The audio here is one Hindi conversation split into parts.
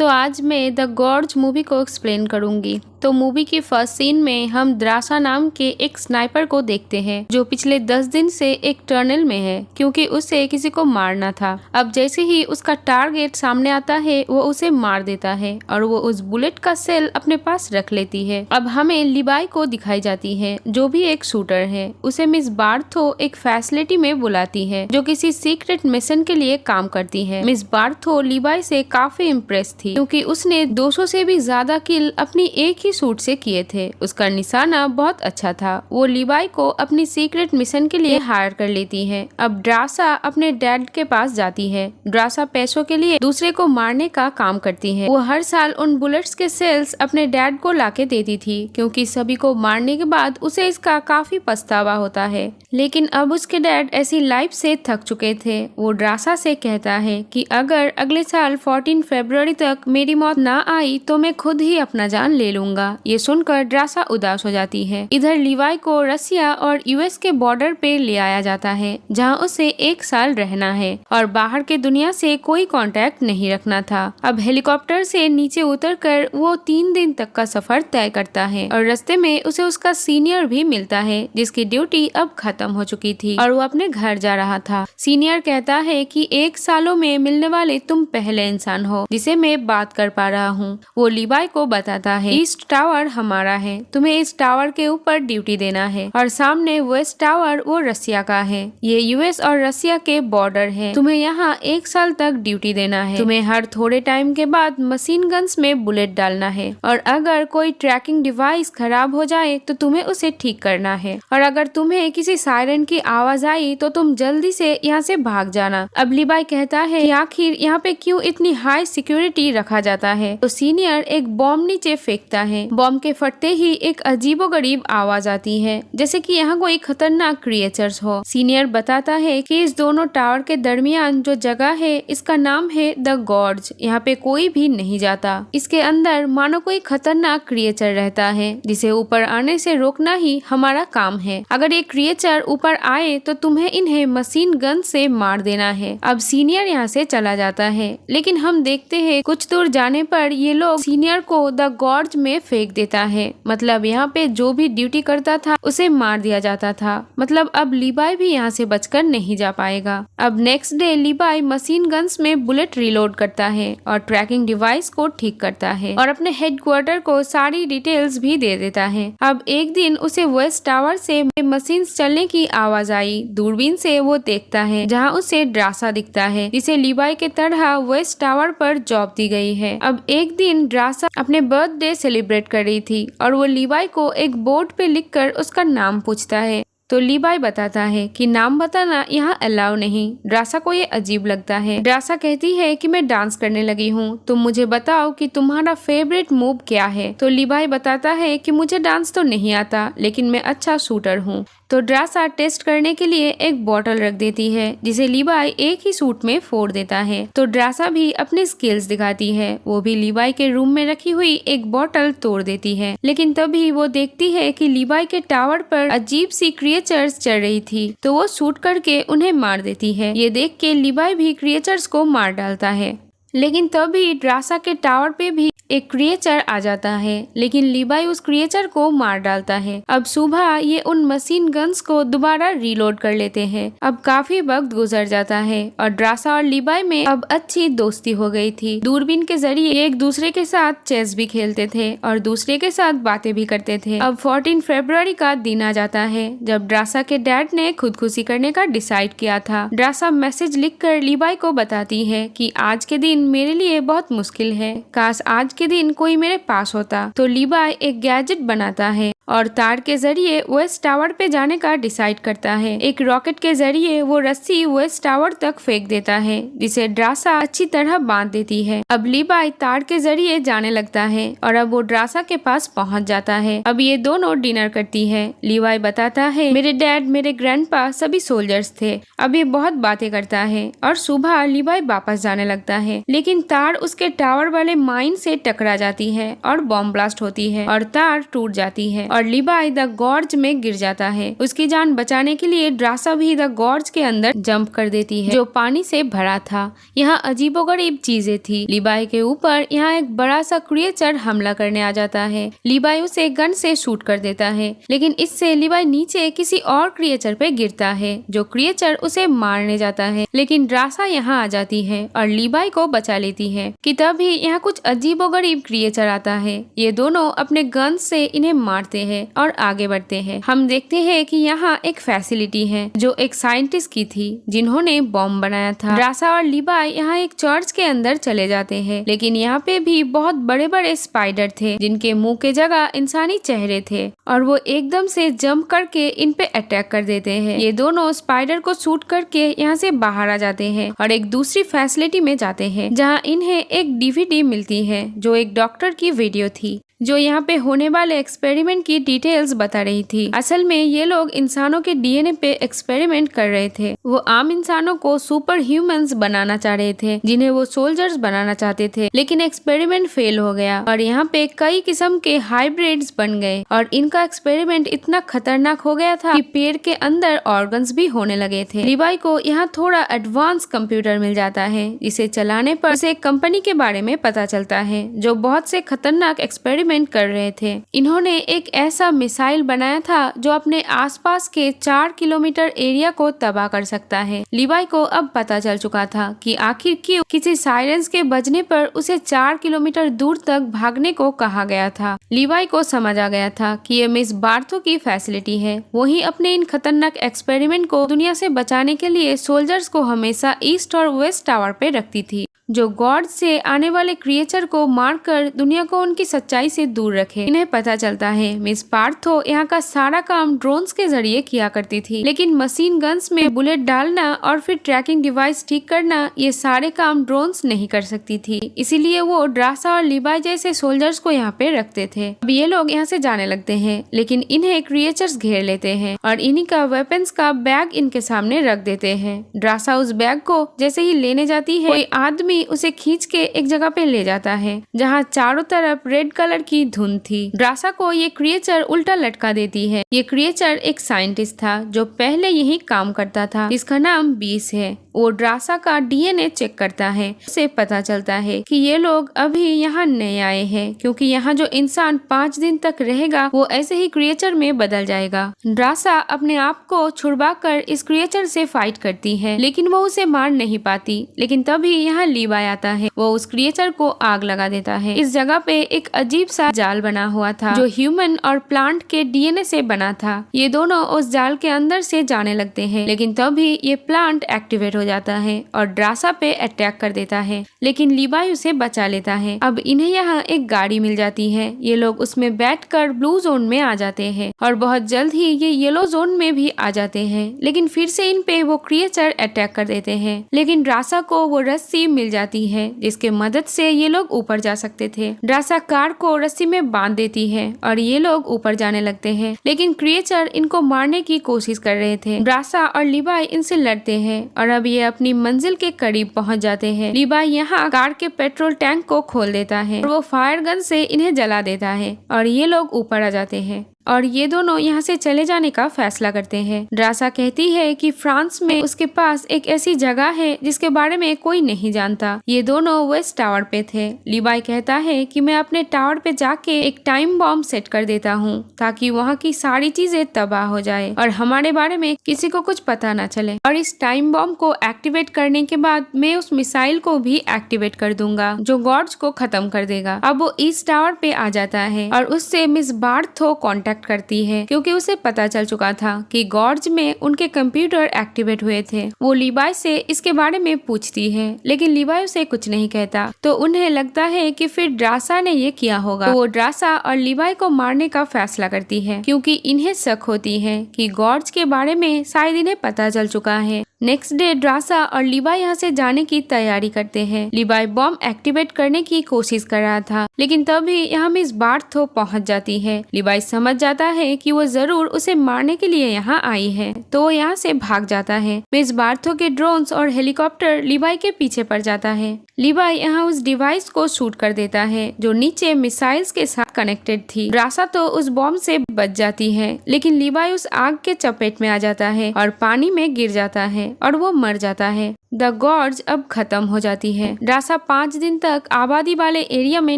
तो आज मैं द गॉर्ज मूवी को एक्सप्लेन करूंगी। तो मूवी की फर्स्ट सीन में हम द्रासा नाम के एक स्नाइपर को देखते हैं जो पिछले 10 दिन से एक टनल में है क्योंकि उसे किसी को मारना था। अब जैसे ही उसका टारगेट सामने आता है वो उसे मार देता है और वो उस बुलेट का सेल अपने पास रख लेती है। अब हमें लिबाई को दिखाई जाती है जो भी एक शूटर है। उसे मिस बार्थो एक फैसिलिटी में बुलाती है जो किसी सीक्रेट मिशन के लिए काम करती है। मिस बार्थो लिबाई से काफी इम्प्रेस थी क्योंकि उसने 200 से भी ज्यादा किल अपनी एक ही सूट से किए थे। उसका निशाना बहुत अच्छा था। वो लिबाई को अपनी सीक्रेट मिशन के लिए हायर कर लेती है। अब ड्रासा अपने डैड के पास जाती है। ड्रासा पैसों के लिए दूसरे को मारने का काम करती है। वो हर साल उन बुलेट्स के सेल्स अपने डैड को लाके देती थी क्योंकि सभी को मारने के बाद उसे इसका काफी पछतावा होता है। लेकिन अब उसके डैड ऐसी लाइफ से थक चुके थे। वो ड्रासा से कहता है कि अगर अगले साल 14 फरवरी तक मेरी मौत ना आई तो मैं खुद ही अपना जान ले लूंगा। ये सुनकर ड्रासा उदास हो जाती है। इधर लिवाई को रसिया और यूएस के बॉर्डर पे ले आया जाता है जहां उसे 1 साल रहना है और बाहर के दुनिया से कोई कांटेक्ट नहीं रखना था। अब हेलीकॉप्टर से नीचे उतरकर वो 3 दिन तक का सफर तय करता है और रास्ते में उसे उसका सीनियर भी मिलता है जिसकी ड्यूटी अब खत्म हो चुकी थी और वो अपने घर जा रहा था। सीनियर कहता है कि 1 सालों में मिलने वाले तुम पहले इंसान हो जिसे मैं बात कर पा रहा हूँ। वो लिबाई को बताता है ईस्ट टावर हमारा है, तुम्हें इस टावर के ऊपर ड्यूटी देना है और सामने वेस्ट टावर वो रसिया का है। ये यूएस और रसिया के बॉर्डर है। तुम्हें यहाँ 1 साल तक ड्यूटी देना है। तुम्हें हर थोड़े टाइम के बाद मशीन गन्स में बुलेट डालना है और अगर कोई ट्रैकिंग डिवाइस खराब हो जाए तो तुम्हें उसे ठीक करना है और अगर तुम्हें किसी सायरन की आवाज आई तो तुम जल्दी से यहाँ से भाग जाना। अब लिबाई कहता है कि आखिर यहाँ पे क्यों इतनी हाई सिक्योरिटी रखा जाता है। तो सीनियर एक बॉम्ब नीचे फेंकता है। बॉम्ब के फटते ही एक अजीबोगरीब आवाज आती है जैसे कि यहाँ कोई खतरनाक क्रिएचर्स हो। सीनियर बताता है कि इस दोनों टावर के दरमियान जो जगह है इसका नाम है द गॉर्ज। यहाँ पे कोई भी नहीं जाता। इसके अंदर मानो कोई खतरनाक क्रिएचर रहता है जिसे ऊपर आने से रोकना ही हमारा काम है। अगर ये क्रिएचर ऊपर आए तो तुम्हें इन्हें मशीन गन से मार देना है। अब सीनियर यहाँ से चला जाता है लेकिन हम देखते हैं कुछ दूर जाने पर ये लोग सीनियर को द गॉर्ज में फेंक देता है। मतलब यहाँ पे जो भी ड्यूटी करता था उसे मार दिया जाता था। मतलब अब लिबाई भी यहाँ से बचकर नहीं जा पाएगा। अब नेक्स्ट डे लिबाई मशीन गन्स में बुलेट रिलोड करता है और ट्रैकिंग डिवाइस को ठीक करता है और अपने हेडक्वार्टर को सारी डिटेल्स भी दे देता है। अब एक दिन उसे वेस्ट टावर से मशीन चलने की आवाज आई। दूरबीन से वो देखता है जहाँ उसे ड्रासा दिखता है जिसे लिबाई के तरह वेस्ट टावर पर जॉब दी गई है। अब एक दिन ड्रासा अपने बर्थडे सेलिब्रेट कर रही थी और वो लिबाई को एक बोर्ड पे लिखकर उसका नाम पूछता है। तो लिबाई बताता है कि नाम बताना यहाँ अलाउ नहीं। ड्रासा को ये अजीब लगता है। ड्रासा कहती है कि मैं डांस करने लगी हूँ, तुम मुझे बताओ कि तुम्हारा फेवरेट मूव क्या है। तो लिबाई बताता है कि मुझे डांस तो नहीं आता लेकिन मैं अच्छा शूटर हूँ। तो ड्रासा टेस्ट करने के लिए एक बोतल रख देती है जिसे लिबाई एक ही सूट में फोड़ देता है। तो ड्रासा भी अपने स्किल्स दिखाती है। वो भी लिबाई के रूम में रखी हुई एक बोतल तोड़ देती है लेकिन तभी वो देखती है कि लिबाई के टावर पर अजीब सी क्रिएचर्स चल रही थी तो वो शूट करके उन्हें मार देती है। ये देख के लिबाई भी क्रिएचर्स को मार डालता है लेकिन तभी ड्रासा के टावर पे भी एक क्रिएचर आ जाता है लेकिन लिबाई उस क्रिएचर को मार डालता है। अब सुबह ये उन मशीन गन्स को दोबारा रीलोड कर लेते हैं। अब काफी वक्त गुजर जाता है और ड्रासा और लिबाई में अब अच्छी दोस्ती हो गई थी। दूरबीन के जरिए एक दूसरे के साथ चेस भी खेलते थे और दूसरे के साथ बातें भी करते थे। अब 14 फरवरी का दिन आ जाता है जब ड्रासा के डैड ने खुदकुशी करने का डिसाइड किया था। ड्रासा मैसेज लिखकर लिबाई को बताती है कि आज के दिन मेरे लिए बहुत मुश्किल है, काश आज के दिन कोई मेरे पास होता। तो लिबाई एक गैजेट बनाता है और तार के जरिए वेस्ट टावर पे जाने का डिसाइड करता है। एक रॉकेट के जरिए वो रस्सी वेस्ट टावर तक फेंक देता है जिसे ड्रासा अच्छी तरह बांध देती है। अब लिबाई तार के जरिए जाने लगता है और अब वो ड्रासा के पास पहुंच जाता है। अब ये दोनों डिनर करती है। लिबाई बताता है मेरे डैड, मेरे ग्रैंडपा सभी सोल्जर्स थे। अब ये बहुत बातें करता है और सुबह लिबाई वापस जाने लगता है लेकिन तार उसके टावर वाले माइन से टकरा जाती है और बॉम्ब ब्लास्ट होती है और तार टूट जाती है और और लिबाई द गॉर्ज में गिर जाता है। उसकी जान बचाने के लिए ड्रासा भी द गॉर्ज के अंदर जंप कर देती है जो पानी से भरा था। यहाँ अजीबोगरीब चीजें थी। लिबाई के ऊपर यहाँ एक बड़ा सा क्रिएचर हमला करने आ जाता है। लिबाई उसे गन से शूट कर देता है, लेकिन इससे लिबाई नीचे किसी और क्रिएचर पे गिरता है जो क्रिएचर उसे मारने जाता है, लेकिन ड्रासा यहाँ आ जाती है और लिबाई को बचा लेती है कि तभी यहाँ कुछ अजीबोगरीब क्रिएचर आता है। ये दोनों अपने गन से इन्हें मारते हैं और आगे बढ़ते हैं। हम देखते हैं कि यहाँ एक फैसिलिटी है जो एक साइंटिस्ट की थी जिन्होंने बॉम्ब बनाया था। ड्रासा और लिबाई यहाँ एक चर्च के अंदर चले जाते हैं, लेकिन यहाँ पे भी बहुत बड़े बड़े स्पाइडर थे जिनके मुंह के जगह इंसानी चेहरे थे और वो एकदम से जंप करके इन पे अटैक कर देते हैं। ये दोनों स्पाइडर को शूट करके यहाँ से बाहर आ जाते हैं और एक दूसरी फैसिलिटी में जाते हैं जहाँ इन्हें एक डीवीडी मिलती है जो एक डॉक्टर की वीडियो थी जो यहाँ पे होने वाले एक्सपेरिमेंट की डिटेल्स बता रही थी। असल में ये लोग इंसानों के डीएनए पे एक्सपेरिमेंट कर रहे थे। वो आम इंसानों को सुपर ह्यूमंस बनाना चाह रहे थे जिन्हें वो सोल्जर्स बनाना चाहते थे, लेकिन एक्सपेरिमेंट फेल हो गया और यहाँ पे कई किस्म के हाइब्रिड्स बन गए और इनका एक्सपेरिमेंट इतना खतरनाक हो गया था कि पेड़ के अंदर ऑर्गन्स भी होने लगे थे। लिबाई को यहाँ थोड़ा एडवांस कंप्यूटर मिल जाता है जिसे चलाने पर उसे एक कंपनी के बारे में पता चलता है जो बहुत से खतरनाक एक्सपेरिमेंट कर रहे थे। इन्होंने एक ऐसा मिसाइल बनाया था जो अपने आसपास के 4 किलोमीटर एरिया को तबाह कर सकता है। लिबाई को अब पता चल चुका था कि आखिर क्यों किसी सायरेंस के बजने पर उसे 4 किलोमीटर दूर तक भागने को कहा गया था। लिबाई को समझ आ गया था कि ये मिस बार्थो की फैसिलिटी है। वही अपने इन खतरनाक एक्सपेरिमेंट को दुनिया से बचाने के लिए सोल्जर्स को हमेशा ईस्ट और वेस्ट टावर पे रखती थी जो गॉड से आने वाले क्रिएचर को मारकर दुनिया को उनकी सच्चाई से दूर रखे। इन्हें पता चलता है मिस पार्थो यहाँ का सारा काम ड्रोन्स के जरिए किया करती थी, लेकिन मशीन गन्स में बुलेट डालना और फिर ट्रैकिंग डिवाइस ठीक करना ये सारे काम ड्रोन्स नहीं कर सकती थी। इसीलिए वो ड्रासा और लिबाई जैसे सोल्जर्स को यहाँ पे रखते थे। अब ये लोग यहाँ से जाने लगते हैं, लेकिन इन्हें क्रिएचर्स घेर लेते हैं और इन्हीं का वेपन्स का बैग इनके सामने रख देते हैं। ड्रासा उस बैग को जैसे ही लेने जाती है, कोई आदमी उसे खींच के एक जगह पे ले जाता है जहाँ चारों तरफ रेड कलर की धुंध थी। ड्रासा को ये क्रिएचर उल्टा लटका देती है। ये क्रिएचर एक साइंटिस्ट था जो पहले यही काम करता था, जिसका नाम बीस है। वो ड्रासा का डीएनए चेक करता है। उसे पता चलता है कि ये लोग अभी यहाँ नए आए हैं, क्योंकि यहाँ जो इंसान 5 दिन तक रहेगा वो ऐसे ही क्रिएचर में बदल जाएगा। ड्रासा अपने आप को छुड़वाकर इस क्रिएचर से फाइट करती है, लेकिन वो उसे मार नहीं पाती। लेकिन तभी यहाँ लिबाई आता है। वो उस क्रिएचर को आग लगा देता है। इस जगह पे एक अजीब सा जाल बना हुआ था जो ह्यूमन और प्लांट के डीएनए से बना था। ये दोनों उस जाल के अंदर से जाने लगते हैं, लेकिन तभी ये प्लांट एक्टिवेट हो जाता है और ड्रासा पे अटैक कर देता है, लेकिन लिबाई उसे बचा लेता है। अब इन्हें यहाँ एक गाड़ी मिल जाती है। ये लोग उसमें बैठकर ब्लू जोन में आ जाते हैं और बहुत जल्द ही ये येलो जोन में भी आ जाते हैं, लेकिन फिर से इन पे वो क्रिएचर अटैक कर देते हैं। लेकिन ड्रासा को वो रस्सी मिल जाती है जिसके मदद से ये लोग ऊपर जा सकते थे। ड्रासा कार को रस्सी में बांध देती है और ये लोग ऊपर जाने लगते हैं, लेकिन क्रिएचर इनको मारने की कोशिश कर रहे थे। ड्रासा और लिबाई इनसे लड़ते हैं और अब ये अपनी मंजिल के करीब पहुंच जाते हैं। लिबाई यहाँ कार के पेट्रोल टैंक को खोल देता है और वो फायर गन से इन्हें जला देता है और ये लोग ऊपर आ जाते हैं और ये दोनों यहाँ से चले जाने का फैसला करते हैं। ड्रासा कहती है कि फ्रांस में उसके पास एक ऐसी जगह है जिसके बारे में कोई नहीं जानता। ये दोनों वेस्ट टावर पे थे। लिबाई कहता है कि मैं अपने टावर पे जाके एक टाइम बॉम्ब सेट कर देता हूँ ताकि वहाँ की सारी चीजें तबाह हो जाए और हमारे बारे में किसी को कुछ पता न चले। और इस टाइम बॉम्ब को एक्टिवेट करने के बाद मैं उस मिसाइल को भी एक्टिवेट कर दूंगा जो गॉर्ज को खत्म कर देगा। अब वो इस टावर पे आ जाता है और उससे मिस बार्थो कॉन्टेक्ट करती है, क्योंकि उसे पता चल चुका था कि गॉर्ज में उनके कंप्यूटर एक्टिवेट हुए थे। वो लिबाई से इसके बारे में पूछती है, लेकिन लिबाई उसे कुछ नहीं कहता, तो उन्हें लगता है कि फिर ड्रासा ने ये किया होगा। तो वो ड्रासा और लिबाई को मारने का फैसला करती है, क्योंकि इन्हें शक होती है कि गॉर्ज के बारे में शायद इन्हें पता चल चुका है। नेक्स्ट डे ड्रासा और लिबाई यहाँ से जाने की तैयारी करते हैं। लिबाई बॉम्ब एक्टिवेट करने की कोशिश कर रहा था, लेकिन तभी यहाँ मिस बार्थो पहुँच जाती है। लिबाई समझ जाता है कि वो जरूर उसे मारने के लिए यहाँ आई है, तो वो यहाँ से भाग जाता है। मिस बार्थो के ड्रोन्स और हेलीकॉप्टर लीवाई के पीछे पड़ जाता है। लीवाई यहाँ उस डिवाइस को शूट कर देता है जो नीचे मिसाइल्स के साथ कनेक्टेड थी। ड्रासा तो उस बॉम्ब से बच जाती है, लेकिन लीवाई उस आग के चपेट में आ जाता है और पानी में गिर जाता है और वो मर जाता है। द गॉर्ज अब खत्म हो जाती है। ड्रासा 5 दिन तक आबादी वाले एरिया में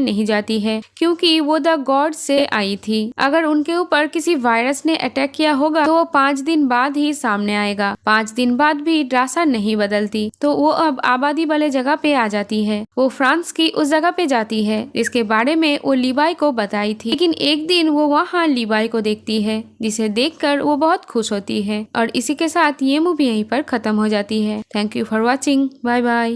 नहीं जाती है क्योंकि वो द गॉर्ज से आई थी। अगर उनके ऊपर किसी वायरस ने अटैक किया होगा तो वो 5 दिन बाद ही सामने आएगा। 5 दिन बाद भी ड्रासा नहीं बदलती, तो वो अब आबादी वाले जगह पे आ जाती है। वो फ्रांस की उस जगह पे जाती है जिसके बारे में वो लीवाई को बताई थी, लेकिन एक दिन वो वहाँ लीवाई को देखती है जिसे देखकर वो बहुत खुश होती है। और इसी के साथ ये मूवी यहीं पर खत्म हो जाती है। Thank you for watching. Bye bye.